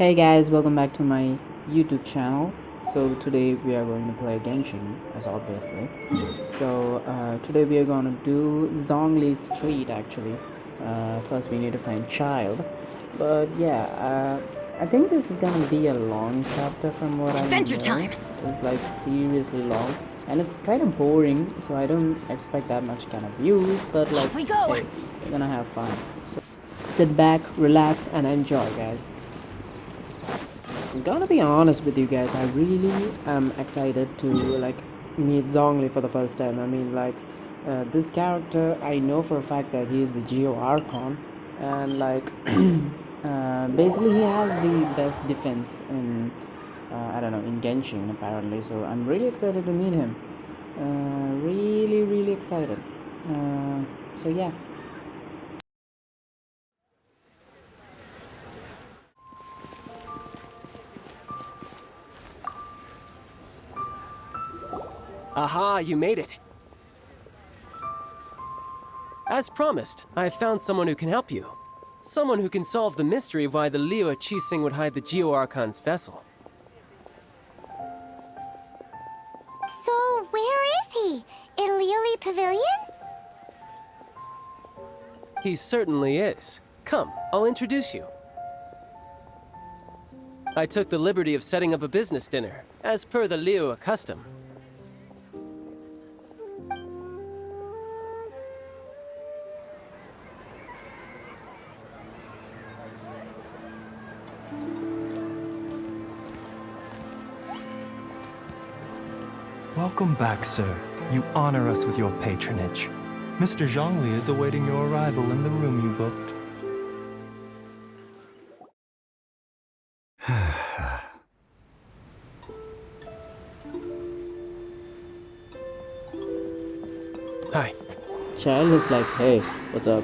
Hey guys, welcome back to my YouTube channel. So today we are going to play Genshin, as obviously. So today we are going to do Zhongli Street actually. First we need to find child. But yeah, I think this is gonna be a long chapter from what I know. Adventure time! It's like seriously long. And it's kind of boring, so I don't expect that much kind of views. But like, Off we go. hey, we're gonna have fun. So sit back, relax, and enjoy, guys. I'm gonna be honest with you guys, I really am excited to like meet Zhongli for the first time. I mean, like this character, I know for a fact that he is the GYRO Archon, and like basically he has the best defense in I don't know, in Genshin apparently. So I'm really excited to meet him. Really excited. So yeah. Aha, you made it. As promised, I have found someone who can help you. Someone who can solve the mystery of why the Liu Qixing would hide the Geo Archon's vessel. So, where is he? In Liuli Pavilion? He certainly is. Come, I'll introduce you. I took the liberty of setting up a business dinner, as per the Liu custom. Welcome back, sir. You honor us with your patronage. Mr. Zhongli is awaiting your arrival in the room you booked. Hi. Child is like, hey, what's up?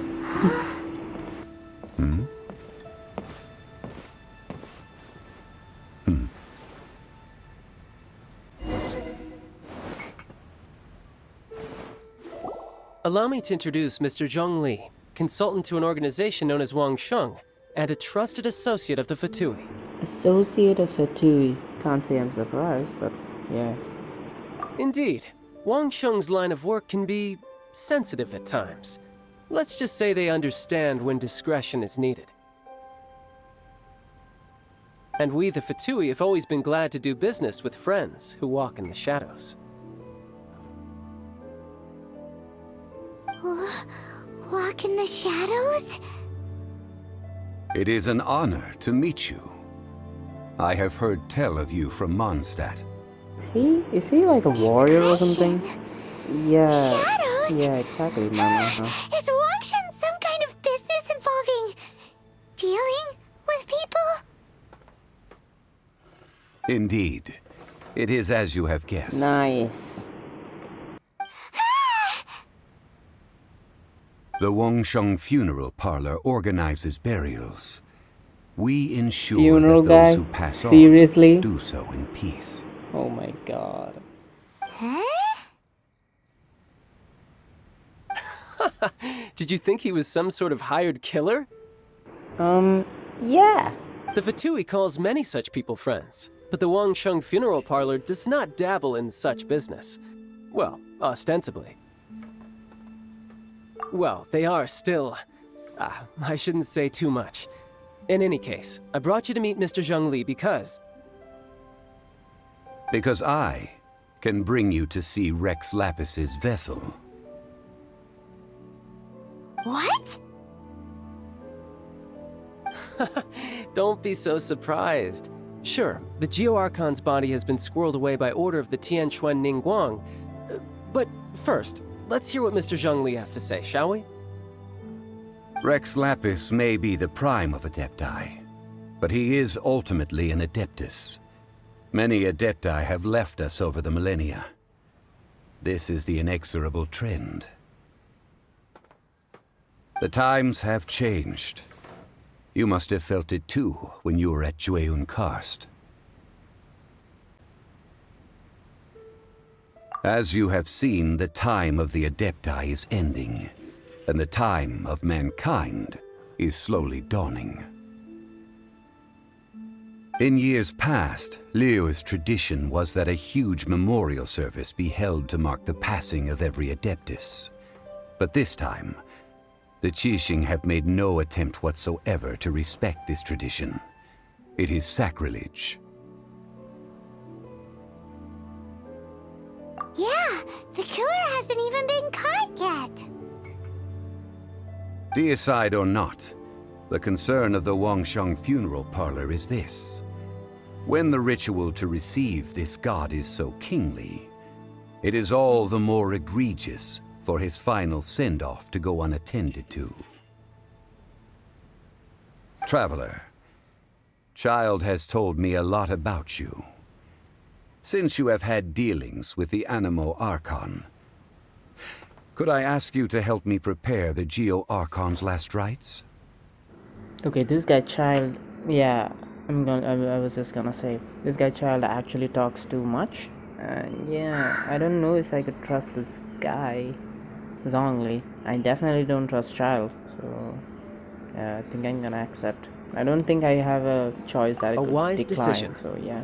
Allow me to introduce Mr. Zhongli, consultant to an organization known as Wang Sheng, and a trusted associate of the Fatui. Associate of Fatui. Can't say I'm surprised, but yeah. Indeed, Wang Sheng's line of work can be sensitive at times. Let's just say they understand when discretion is needed. And we, the Fatui, have always been glad to do business with friends who walk in the shadows. Walk in the shadows? It is an honor to meet you. I have heard tell of you from Mondstadt. Is he like a warrior or something? Discretion? Yeah. Shadows? Yeah, exactly, Mama. Is Wangshan some kind of business involving dealing with people? Indeed. It is as you have guessed. Nice. The Wangsheng Funeral Parlor organizes burials. We ensure Funeral that those guy? who pass Seriously? on do so in peace. Oh my god. Huh? Did you think he was some sort of hired killer? Yeah. The Fatui calls many such people friends, but the Wangsheng Funeral Parlor does not dabble in such business. Well, ostensibly. Well, they are still... I shouldn't say too much. In any case, I brought you to meet Mr. Zhongli because... Because I can bring you to see Rex Lapis's vessel. What? Don't be so surprised. Sure, the Geo Archon's body has been squirreled away by order of the Tianquan Ningguang. But first, let's hear what Mr. Zhongli has to say, shall we? Rex Lapis may be the prime of Adepti, but he is ultimately an Adeptus. Many Adepti have left us over the millennia. This is the inexorable trend. The times have changed. You must have felt it too when you were at Jueyun Karst. As you have seen, the time of the Adepti is ending, and the time of mankind is slowly dawning. In years past, Liyue's tradition was that a huge memorial service be held to mark the passing of every Adeptus. But this time, the Qixing have made no attempt whatsoever to respect this tradition. It is sacrilege. Yeah, the killer hasn't even been caught yet. Deicide or not, the concern of the Wangsheng funeral parlor is this. When the ritual to receive this god is so kingly, it is all the more egregious for his final send-off to go unattended to. Traveler, Child has told me a lot about you. Since you have had dealings with the Animo Archon, could I ask you to help me prepare the Geo Archon's last rites? Okay, this guy Child, yeah, I was just gonna say, this guy Child actually talks too much. And yeah, I don't know if I could trust this guy, Zhongli. I definitely don't trust Child, so yeah, I think I'm gonna accept. I don't think I have a choice that I could wise decline, decision. so yeah.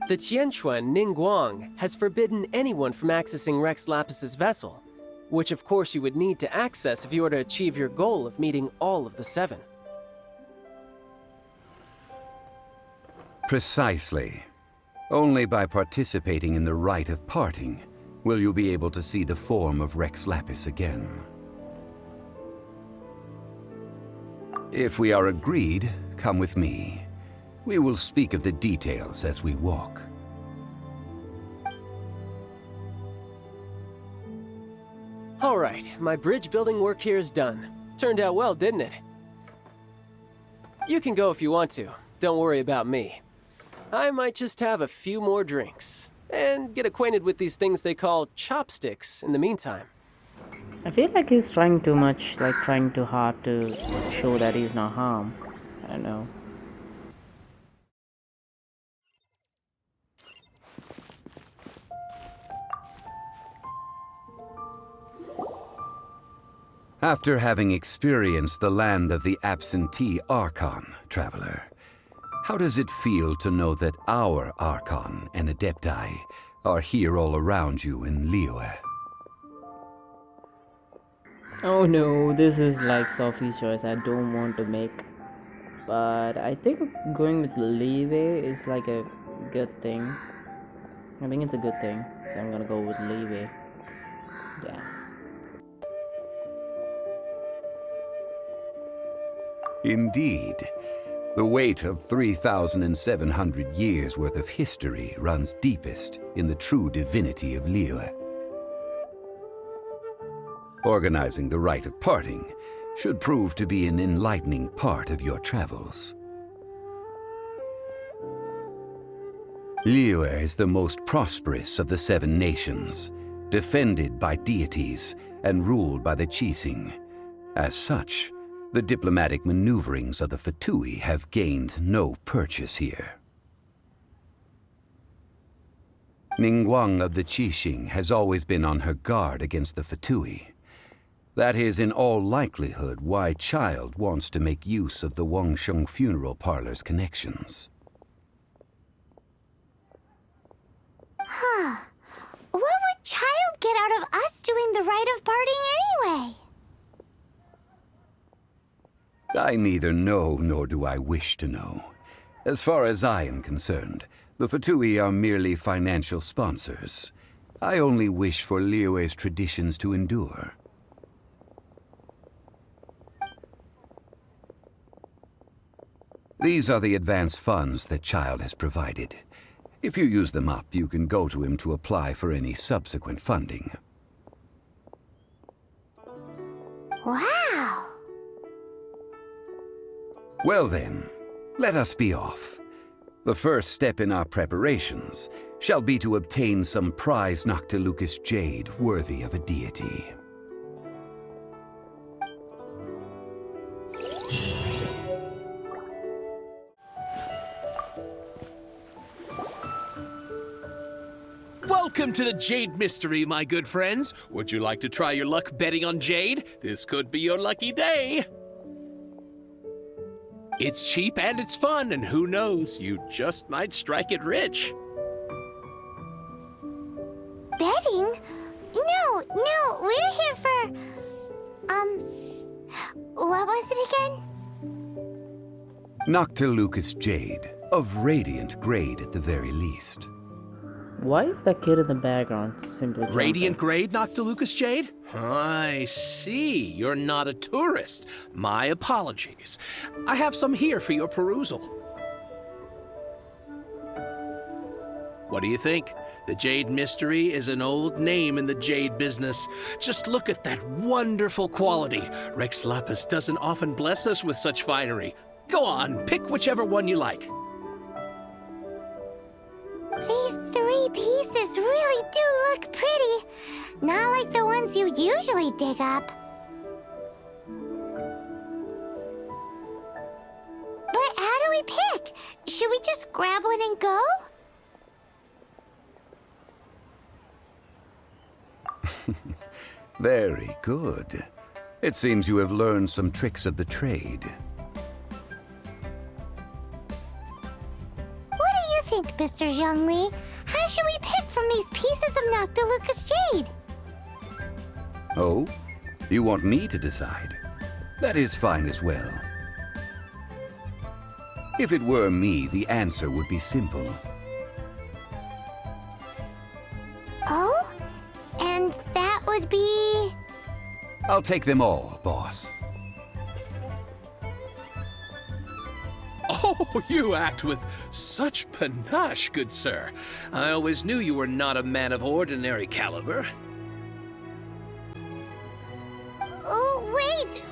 The Tianquan Ningguang has forbidden anyone from accessing Rex Lapis's vessel, which of course you would need to access if you were to achieve your goal of meeting all of the 7. Precisely. Only by participating in the rite of parting will you be able to see the form of Rex Lapis again. If we are agreed, come with me. We will speak of the details as we walk. All right, my bridge building work here is done. Turned out well, didn't it? You can go if you want to. Don't worry about me. I might just have a few more drinks and get acquainted with these things they call chopsticks in the meantime. I feel like he's trying too much, like trying too hard to show that he's not harm. I don't know. After having experienced the land of the absentee Archon, Traveler, how does it feel to know that our Archon and Adepti are here all around you in Liyue? Oh no, this is like Sophie's choice I don't want to make. But I think going with leeway is like a good thing. I think it's a good thing. So I'm gonna go with leeway. Yeah. Indeed. The weight of 3,700 years' worth of history runs deepest in the true divinity of Liyue. Organizing the rite of parting should prove to be an enlightening part of your travels. Liyue is the most prosperous of the 7 nations, defended by deities and ruled by the Qixing. As such, the diplomatic maneuverings of the Fatui have gained no purchase here. Ningguang of the Qixing has always been on her guard against the Fatui. That is in all likelihood why Child wants to make use of the Wangsheng funeral parlor's connections. Huh. What would Child get out of us doing the rite of parting anyway? I neither know nor do I wish to know. As far as I am concerned, the Fatui are merely financial sponsors. I only wish for Liyue's traditions to endure. These are the advance funds that Child has provided. If you use them up, you can go to him to apply for any subsequent funding. Wow. Well then, let us be off. The first step in our preparations shall be to obtain some prize Noctilucus jade worthy of a deity. Welcome to the Jade Mystery, my good friends. Would you like to try your luck betting on Jade? This could be your lucky day. It's cheap and it's fun, and who knows, you just might strike it rich. Betting? No, we're here for... What was it again? Noctilucous Jade, of radiant grade at the very least. Why is that kid in the background simply jumping? Radiant grade, Noctilucous Jade? I see. You're not a tourist. My apologies. I have some here for your perusal. What do you think? The Jade Mystery is an old name in the jade business. Just look at that wonderful quality. Rex Lapis doesn't often bless us with such finery. Go on, pick whichever one you like. These 3 pieces really do look pretty. Not like the ones you usually dig up. But how do we pick? Should we just grab one and go? Very good. It seems you have learned some tricks of the trade. What do you think, Mr. Zhongli? How should we pick from these pieces of Noctilucous Jade? Oh? You want me to decide? That is fine as well. If it were me, the answer would be simple. Oh? And that would be... I'll take them all, boss. Oh, you act with such panache, good sir. I always knew you were not a man of ordinary caliber. Oh, wait,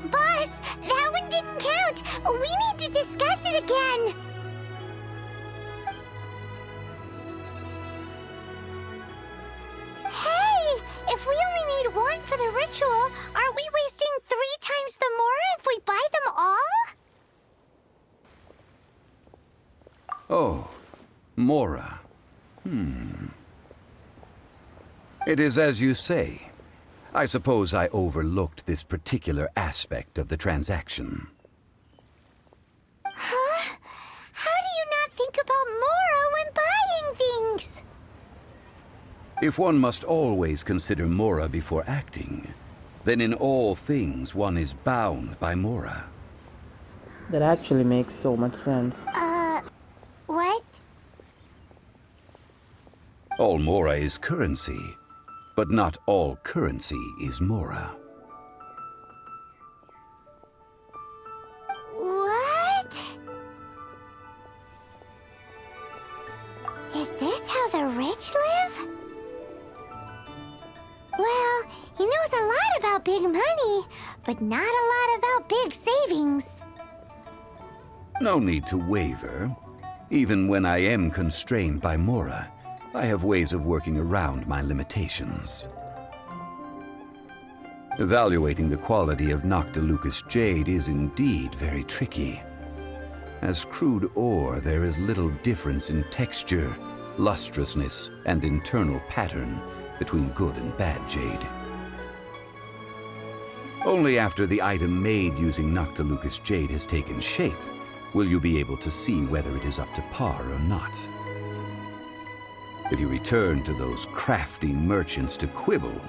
boss! That one didn't count! We need to discuss it again! Hey! If we only need one for the ritual, aren't we wasting 3 times the more if we buy them all? Oh, Mora. It is as you say. I suppose I overlooked this particular aspect of the transaction. Huh? How do you not think about Mora when buying things? If one must always consider Mora before acting, then in all things one is bound by Mora. That actually makes so much sense. What? All Mora is currency, but not all currency is Mora. What? Is this how the rich live? Well, he knows a lot about big money, but not a lot about big savings. No need to waver. Even when I am constrained by Mora, I have ways of working around my limitations. Evaluating the quality of Noctilucous Jade is indeed very tricky. As crude ore, there is little difference in texture, lustrousness, and internal pattern between good and bad jade. Only after the item made using Noctilucous Jade has taken shape will you be able to see whether it is up to par or not. If you return to those crafty merchants to quibble,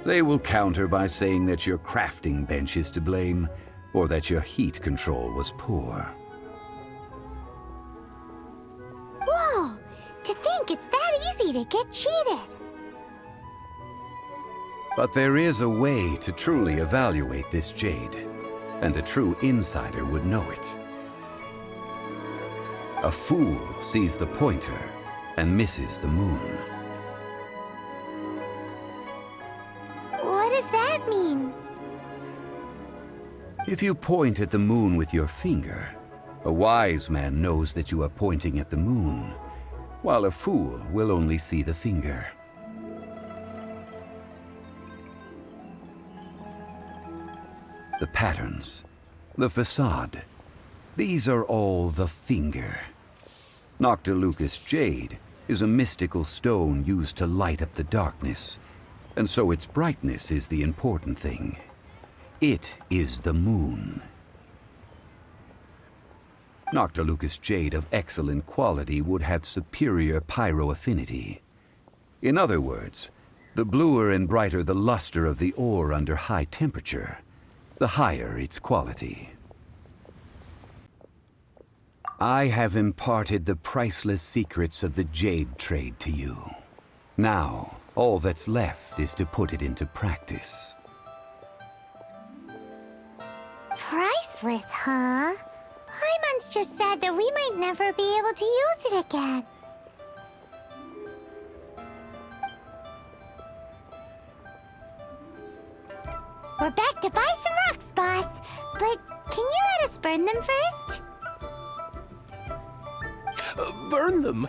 they will counter by saying that your crafting bench is to blame, or that your heat control was poor. Whoa! To think it's that easy to get cheated. But there is a way to truly evaluate this jade, and a true insider would know it. A fool sees the pointer and misses the moon. What does that mean? If you point at the moon with your finger, a wise man knows that you are pointing at the moon, while a fool will only see the finger. The patterns, the facade, these are all the finger. Noctilucous Jade is a mystical stone used to light up the darkness, and so its brightness is the important thing. It is the moon. Noctilucous jade of excellent quality would have superior pyro affinity. In other words, the bluer and brighter the luster of the ore under high temperature, the higher its quality. I have imparted the priceless secrets of the jade trade to you. Now, all that's left is to put it into practice. Priceless, huh? Hyman's just sad that we might never be able to use it again. We're back to buy some rocks, boss. But can you let us burn them first? Burn them?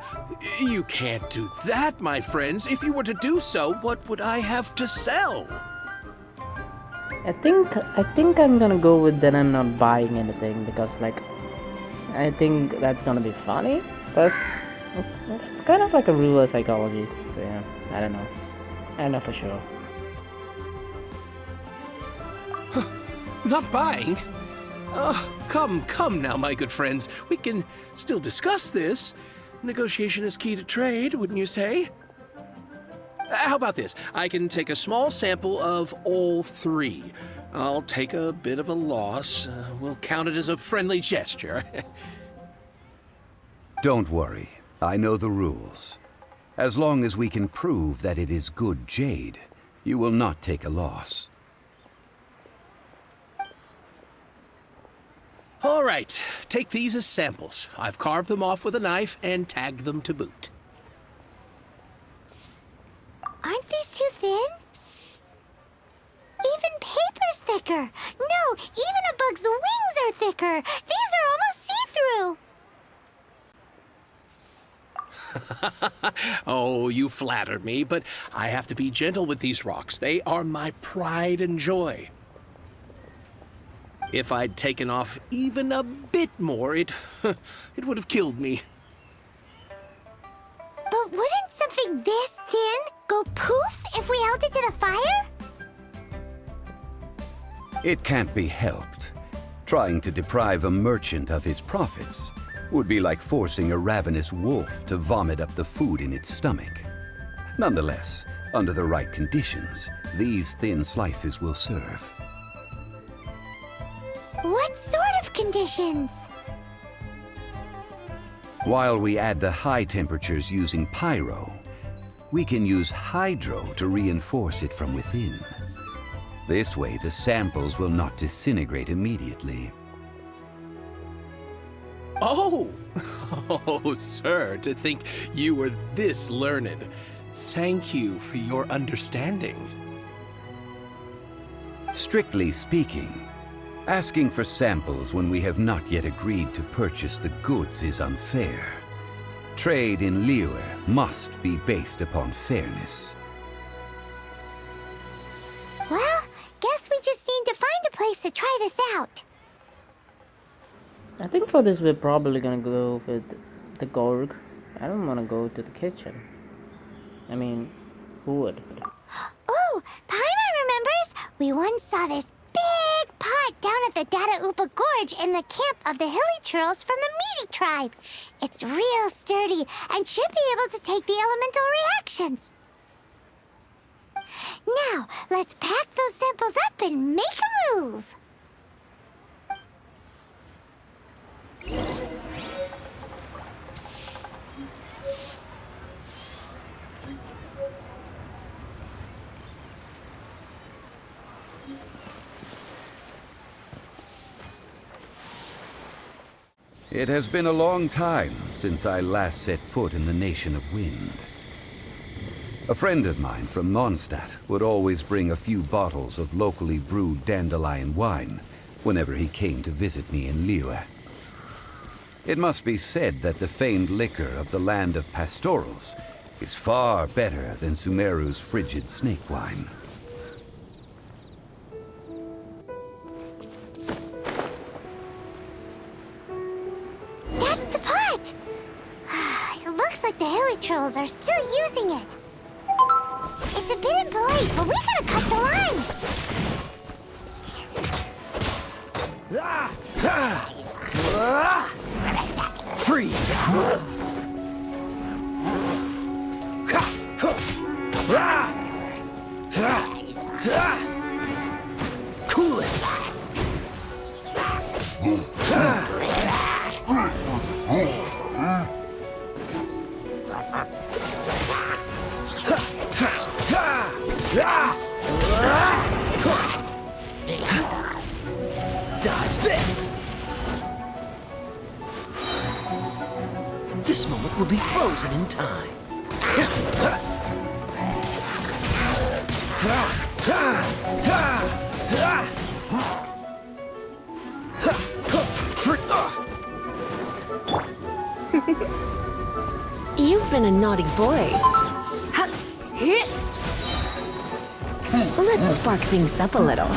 You can't do that, my friends. If you were to do so, what would I have to sell? I think I'm gonna go with that I'm not buying anything because like I think that's gonna be funny. That's kind of like a reverse psychology. So yeah, I don't know. I don't know for sure. Not buying? Come now, my good friends. We can still discuss this. Negotiation is key to trade, wouldn't you say? How about this? I can take a small sample of all three. I'll take a bit of a loss. We'll count it as a friendly gesture. Don't worry, I know the rules. As long as we can prove that it is good jade, you will not take a loss. All right, take these as samples. I've carved them off with a knife and tagged them to boot. Aren't these too thin? Even paper's thicker. No, even a bug's wings are thicker. These are almost see-through. Oh, you flatter me, but I have to be gentle with these rocks. They are my pride and joy. If I'd taken off even a bit more, it would have killed me. But wouldn't something this thin go poof if we held it to the fire? It can't be helped. Trying to deprive a merchant of his profits would be like forcing a ravenous wolf to vomit up the food in its stomach. Nonetheless, under the right conditions, these thin slices will serve. What sort of conditions? While we add the high temperatures using pyro, we can use hydro to reinforce it from within. This way, the samples will not disintegrate immediately. Oh! Oh, sir, to think you were this learned. Thank you for your understanding. Strictly speaking, asking for samples when we have not yet agreed to purchase the goods is unfair. Trade in Liyue must be based upon fairness. Well, guess we just need to find a place to try this out. I think for this we're probably gonna go with the Gorg. I don't wanna go to the kitchen. I mean, who would? Oh, Paimon remembers! We once saw this big pot down at the Data Upa Gorge in the camp of the hilly churls from the Meaty tribe. It's real sturdy and should be able to take the elemental reactions. Now, let's pack those samples up and make a move. It has been a long time since I last set foot in the Nation of Wind. A friend of mine from Mondstadt would always bring a few bottles of locally brewed dandelion wine whenever he came to visit me in Liyue. It must be said that the famed liquor of the land of pastorals is far better than Sumeru's frigid snake wine. That's the pot! It looks like the hilly trolls are still using it. It's a bit impolite, but we gotta cut the line. Freeze! Cool it! Dodge this! This moment will be frozen in time. You've been a naughty boy. Let's spark things up a little.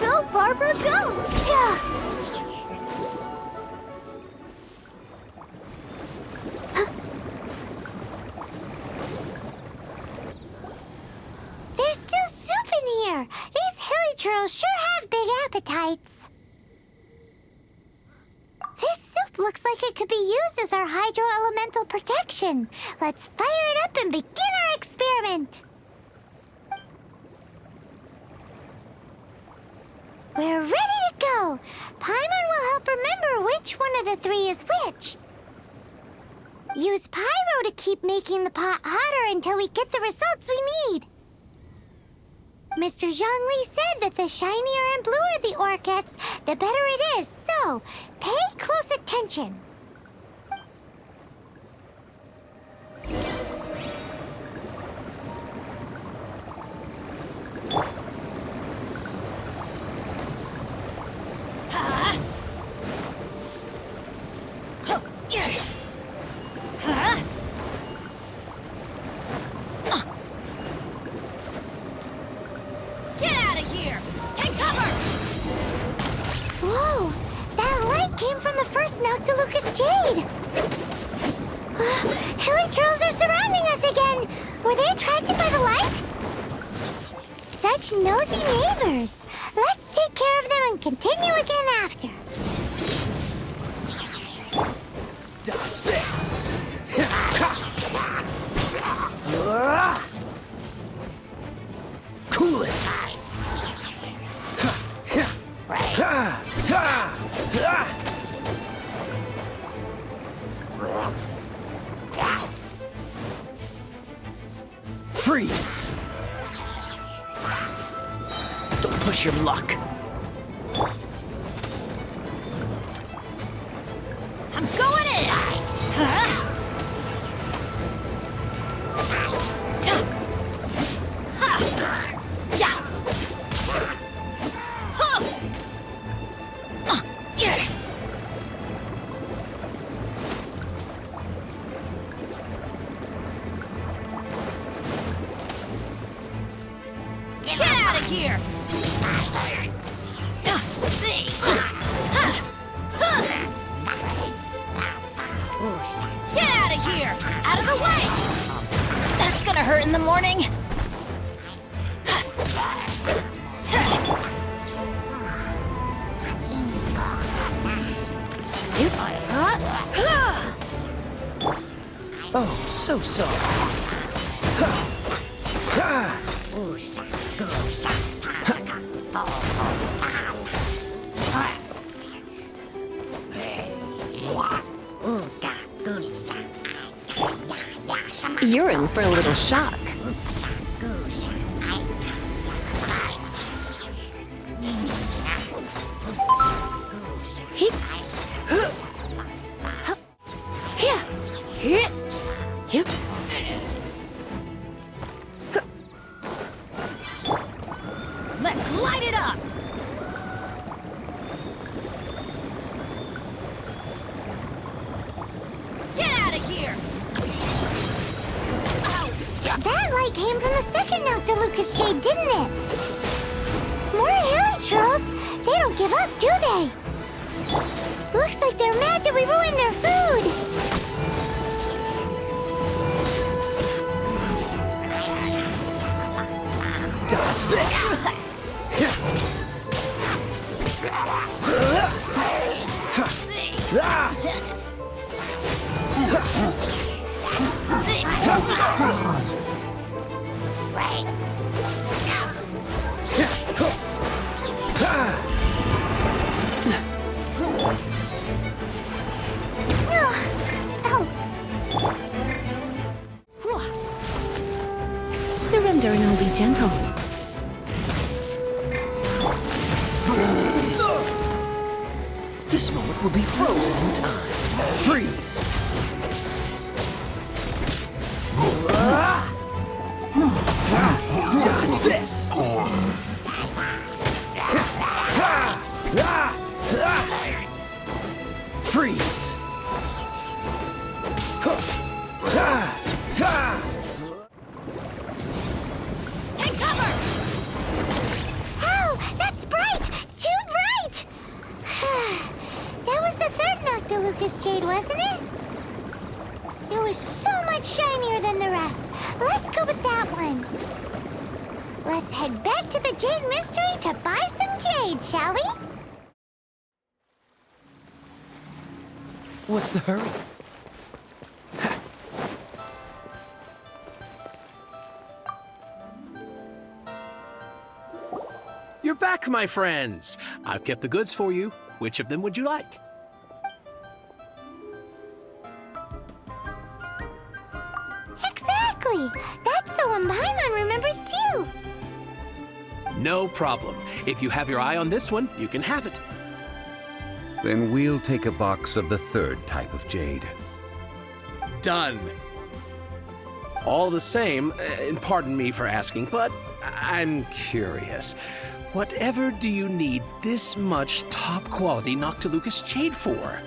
Go, Barbara, go! Yeah. There's still soup in here. These hilly churls sure have big appetites. This soup looks like it could be used as our hydro-elemental protection. Let's fire it up and begin our experiment. We're ready to go. Paimon will help remember which one of the three is which. Use pyro to keep making the pot hotter until we get the results we need. Mr. Zhongli said that the shinier and bluer the ore gets, the better it is. So, pay close attention. Whoa! That light came from the first Noctilucous Jade! Hilly trolls are surrounding us again! Were they attracted by the light? Such nosy neighbors! Let's take care of them and continue again after. Dodge this! Cool it! Freeze! Don't push your luck. I'm going in! Get out of here! Get out of here! Out of the way! That's gonna hurt in the morning. Oh, so sorry. You're in for a little shock. Let's light it up! Get out of here! That light came from the second Noctilucous Jade, didn't it? More hilly trolls. They don't give up, do they? Looks like they're mad that we ruined their food. Dodge this! Surrender and I'll be gentle. This moment will be frozen in time. Freeze! Dodge this! Freeze! Take cover! Oh, that's bright! Too bright! That was the third Noctilucous Jade, wasn't it? It was so much shinier than the rest. Let's go with that one. Let's head back to the Jade Mystery to buy some jade, shall we? What's the hurry? You're back, my friends. I've kept the goods for you. Which of them would you like? Exactly! That's the one Paimon remembers too! No problem. If you have your eye on this one, you can have it. Then we'll take a box of the third type of jade. Done. All the same, and pardon me for asking, but I'm curious. Whatever do you need this much top-quality Noctilucous jade for?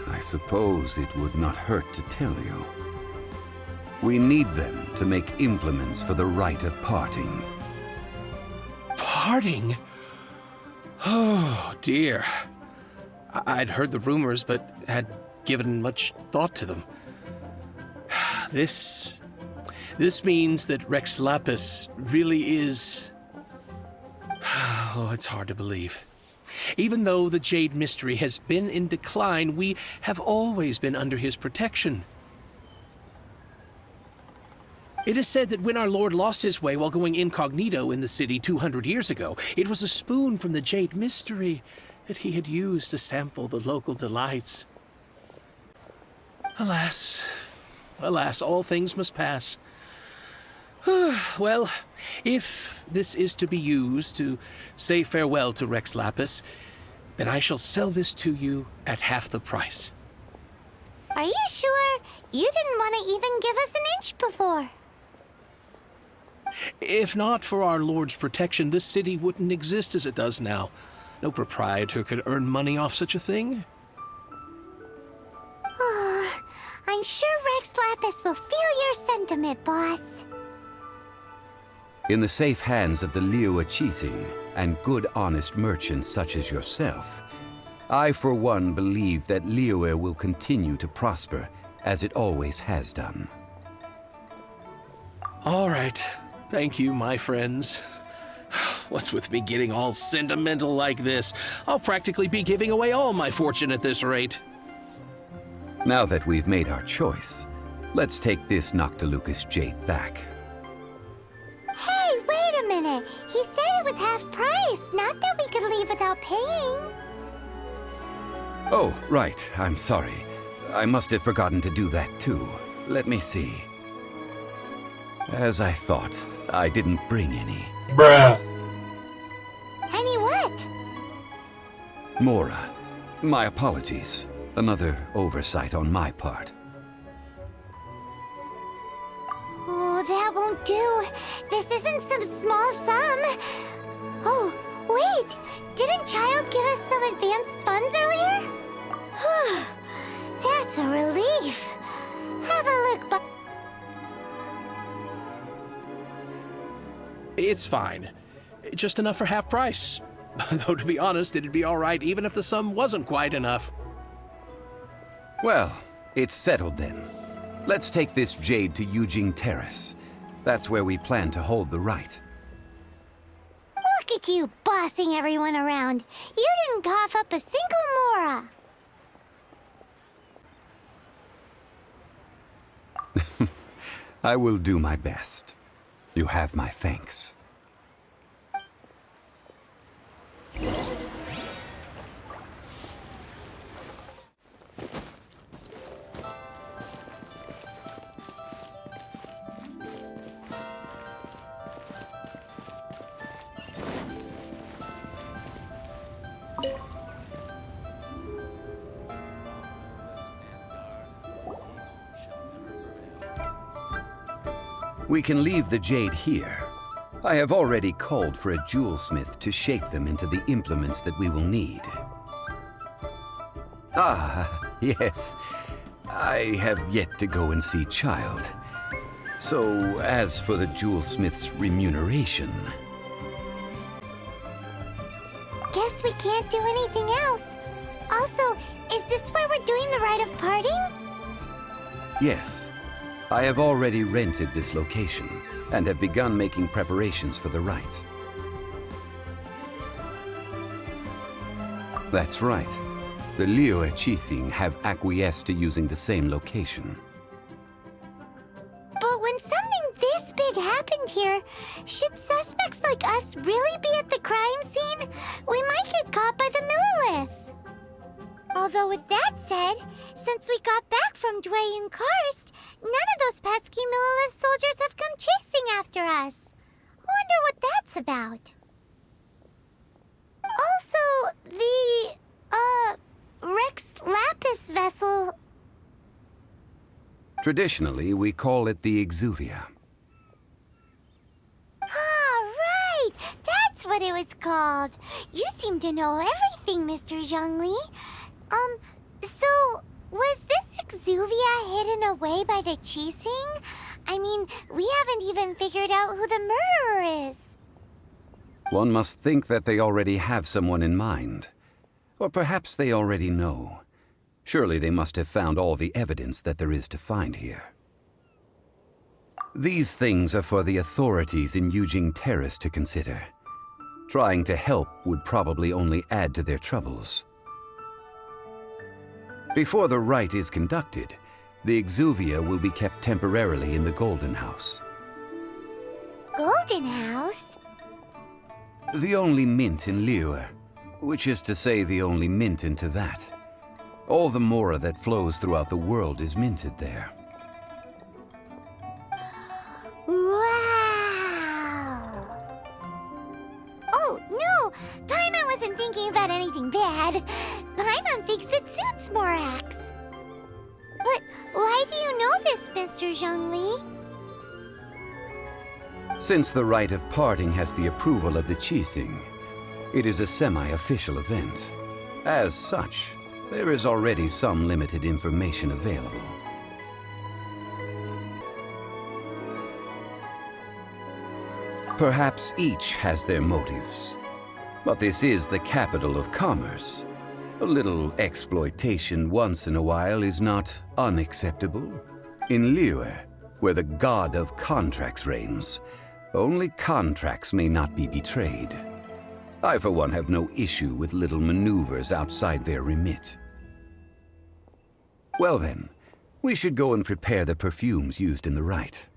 I suppose it would not hurt to tell you. We need them to make implements for the rite of parting. Parting? Oh, dear. I'd heard the rumors, but had given much thought to them. This means that Rex Lapis really is... Oh, it's hard to believe. Even though the Jade Mystery has been in decline, we have always been under his protection. It is said that when our Lord lost his way while going incognito in the city 200 years ago, it was a spoon from the Jade Mystery that he had used to sample the local delights. Alas, alas, all things must pass. Well, if this is to be used to say farewell to Rex Lapis, then I shall sell this to you at half the price. Are you sure? You didn't want to even give us an inch before. If not for our Lord's protection, this city wouldn't exist as it does now. No proprietor could earn money off such a thing. Oh, I'm sure Rex Lapis will feel your sentiment, boss. In the safe hands of the Liu-Achising and good honest merchants such as yourself, I for one believe that Liyue will continue to prosper as it always has done. All right. Thank you, my friends. What's with me getting all sentimental like this? I'll practically be giving away all my fortune at this rate. Now that we've made our choice, let's take this Noctilucous jade back. Hey, wait a minute. He said it was half price, not that we could leave without paying. Oh, right. I'm sorry. I must have forgotten to do that too. Let me see. As I thought, I didn't bring any. Any what? Mora, my apologies. Another oversight on my part. Oh, that won't do. This isn't some small sum. Oh, wait. Didn't Child give us some advanced funds earlier? That's a relief. Have a look, but It's fine. Just enough for half price. Though, to be honest, it'd be all right even if the sum wasn't quite enough. Well, it's settled then. Let's take this jade to Yujing Terrace. That's where we plan to hold the rite. Look at you bossing everyone around. You didn't cough up a single mora. I will do my best. You have my thanks. We can leave the jade here. I have already called for a jewelsmith to shape them into the implements that we will need. Ah, yes. I have yet to go and see Child. So, as for the jewelsmith's remuneration... Guess we can't do anything else. Also, is this where we're doing the rite of parting? Yes. I have already rented this location, and have begun making preparations for the rite. That's right. The Liyue Qixing have acquiesced to using the same location. But when something this big happened here, should suspects like us really be at the crime scene? We might get caught by the Millilith. Although with that said, since we got back from Dway and Karst, none of those pesky Millilith soldiers have come chasing after us. Wonder what that's about. Also, the, Rex Lapis vessel... Traditionally, we call it the Exuvia. Ah, right! That's what it was called. You seem to know everything, Mr. Zhongli. So, was this Exuvia hidden away by the Qixing? I mean, we haven't even figured out who the murderer is. One must think that they already have someone in mind. Or perhaps they already know. Surely they must have found all the evidence that there is to find here. These things are for the authorities in Yujing Terrace to consider. Trying to help would probably only add to their troubles. Before the rite is conducted, the Exuvia will be kept temporarily in the Golden House. Golden House? The only mint in Liyue, which is to say the only mint in Teyvat. All the mora that flows throughout the world is minted there. Wow! Oh, no! Paimon wasn't thinking about anything bad. Paimon thinks it suits Morax. But why do you know this, Mr. Zhongli? Since the rite of parting has the approval of the Qixing, it is a semi-official event. As such, there is already some limited information available. Perhaps each has their motives, but this is the capital of commerce. A little exploitation once in a while is not unacceptable. In Liyue, where the god of contracts reigns, only contracts may not be betrayed. I, for one, have no issue with little maneuvers outside their remit. Well then, we should go and prepare the perfumes used in the rite.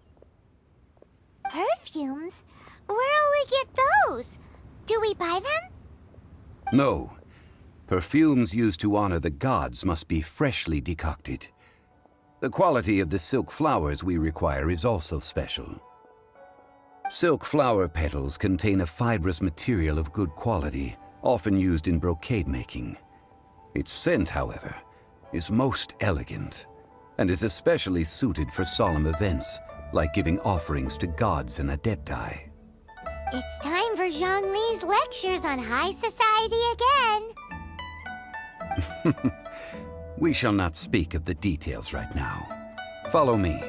Perfumes? Where'll we get those? Do we buy them? No. Perfumes used to honor the gods must be freshly decocted. The quality of the silk flowers we require is also special. Silk flower petals contain a fibrous material of good quality, often used in brocade making. Its scent, however, is most elegant, and is especially suited for solemn events, like giving offerings to gods and adepti. It's time for Zhongli's lectures on high society again. We shall not speak of the details right now. Follow me.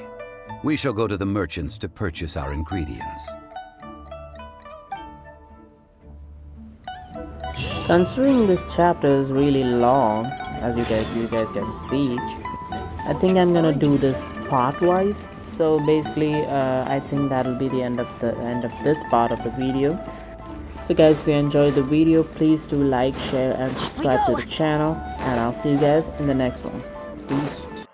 We shall go to the merchants to purchase our ingredients. Considering this chapter is really long, as you guys can see, I think I'm gonna do this part wise. So basically I think that'll be the end of this part of the video. So guys, if you enjoyed the video, please do like, share and subscribe to the channel, and I'll see you guys in the next one. Peace.